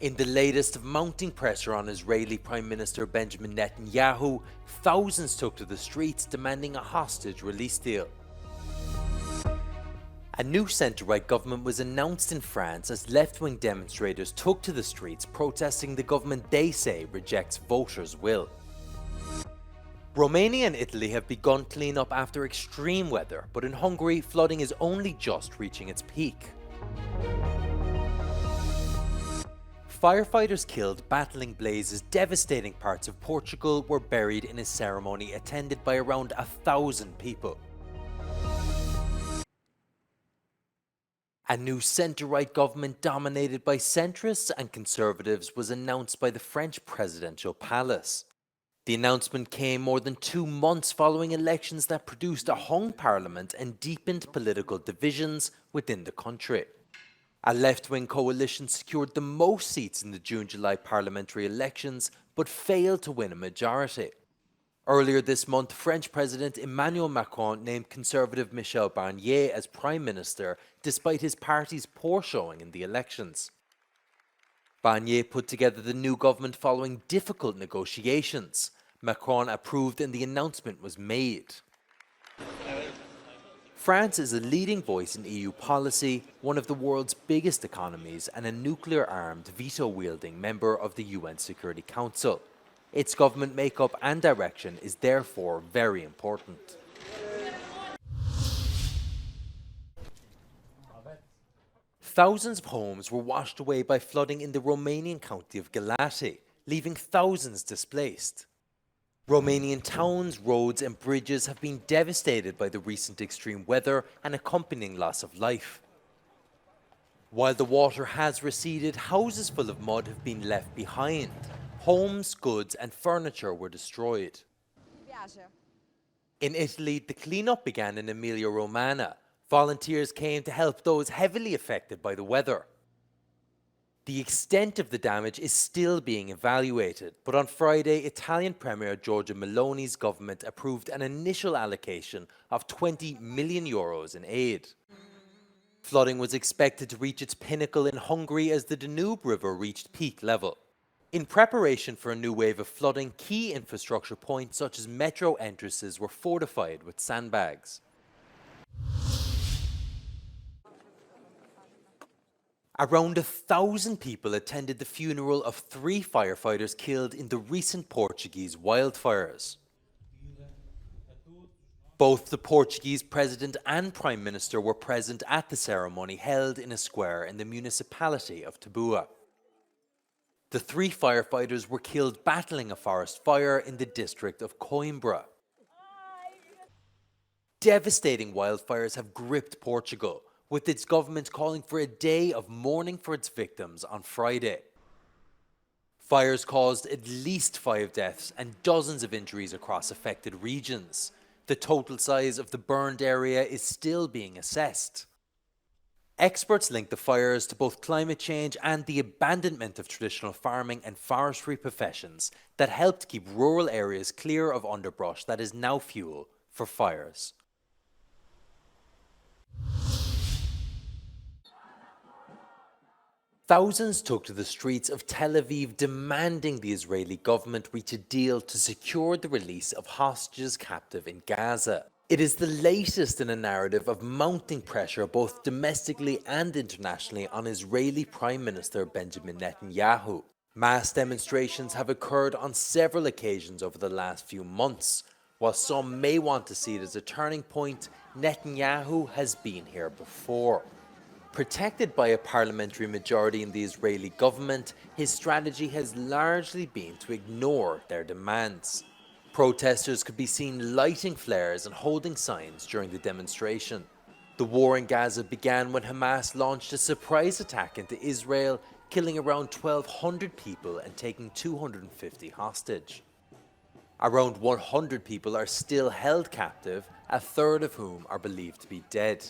In the latest of mounting pressure on Israeli Prime Minister Benjamin Netanyahu, thousands took to the streets demanding a hostage release deal. A new centre-right government was announced in France as left-wing demonstrators took to the streets protesting the government they say rejects voters' will. Romania and Italy have begun clean-up after extreme weather, but in Hungary, flooding is only just reaching its peak. Firefighters killed battling blazes devastating parts of Portugal were buried in a ceremony attended by around 1,000 people. A new centre-right government dominated by centrists and conservatives was announced by the French presidential palace. The announcement came more than 2 months following elections that produced a hung parliament and deepened political divisions within the country. A left-wing coalition secured the most seats in the June-July parliamentary elections, but failed to win a majority. Earlier this month, French President Emmanuel Macron named Conservative Michel Barnier as Prime Minister, despite his party's poor showing in the elections. Barnier put together the new government following difficult negotiations. Macron approved and the announcement was made. France is a leading voice in EU policy, one of the world's biggest economies, and a nuclear-armed, veto-wielding member of the UN Security Council. Its government makeup and direction is therefore very important. Thousands of homes were washed away by flooding in the Romanian county of Galati, leaving thousands displaced. Romanian towns, roads and bridges have been devastated by the recent extreme weather and accompanying loss of life. While the water has receded, houses full of mud have been left behind. Homes, goods and furniture were destroyed. In Italy, the cleanup began in Emilia-Romagna. Volunteers came to help those heavily affected by the weather. The extent of the damage is still being evaluated, but on Friday, Italian Premier Giorgia Meloni's government approved an initial allocation of €20 million in aid. Flooding was expected to reach its pinnacle in Hungary as the Danube River reached peak level. In preparation for a new wave of flooding, key infrastructure points such as metro entrances were fortified with sandbags. Around 1,000 people attended the funeral of 3 firefighters killed in the recent Portuguese wildfires. Both the Portuguese president and prime minister were present at the ceremony held in a square in the municipality of Tabua. The 3 firefighters were killed battling a forest fire in the district of Coimbra. Devastating wildfires have gripped Portugal, with its government calling for a day of mourning for its victims on Friday. Fires caused at least 5 deaths and dozens of injuries across affected regions. The total size of the burned area is still being assessed. Experts link the fires to both climate change and the abandonment of traditional farming and forestry professions that helped keep rural areas clear of underbrush that is now fuel for fires. Thousands took to the streets of Tel Aviv demanding the Israeli government reach a deal to secure the release of hostages captive in Gaza. It is the latest in a narrative of mounting pressure both domestically and internationally on Israeli Prime Minister Benjamin Netanyahu. Mass demonstrations have occurred on several occasions over the last few months. While some may want to see it as a turning point, Netanyahu has been here before. Protected by a parliamentary majority in the Israeli government, his strategy has largely been to ignore their demands. Protesters could be seen lighting flares and holding signs during the demonstration. The war in Gaza began when Hamas launched a surprise attack into Israel, killing around 1,200 people and taking 250 hostage. Around 100 people are still held captive, a third of whom are believed to be dead.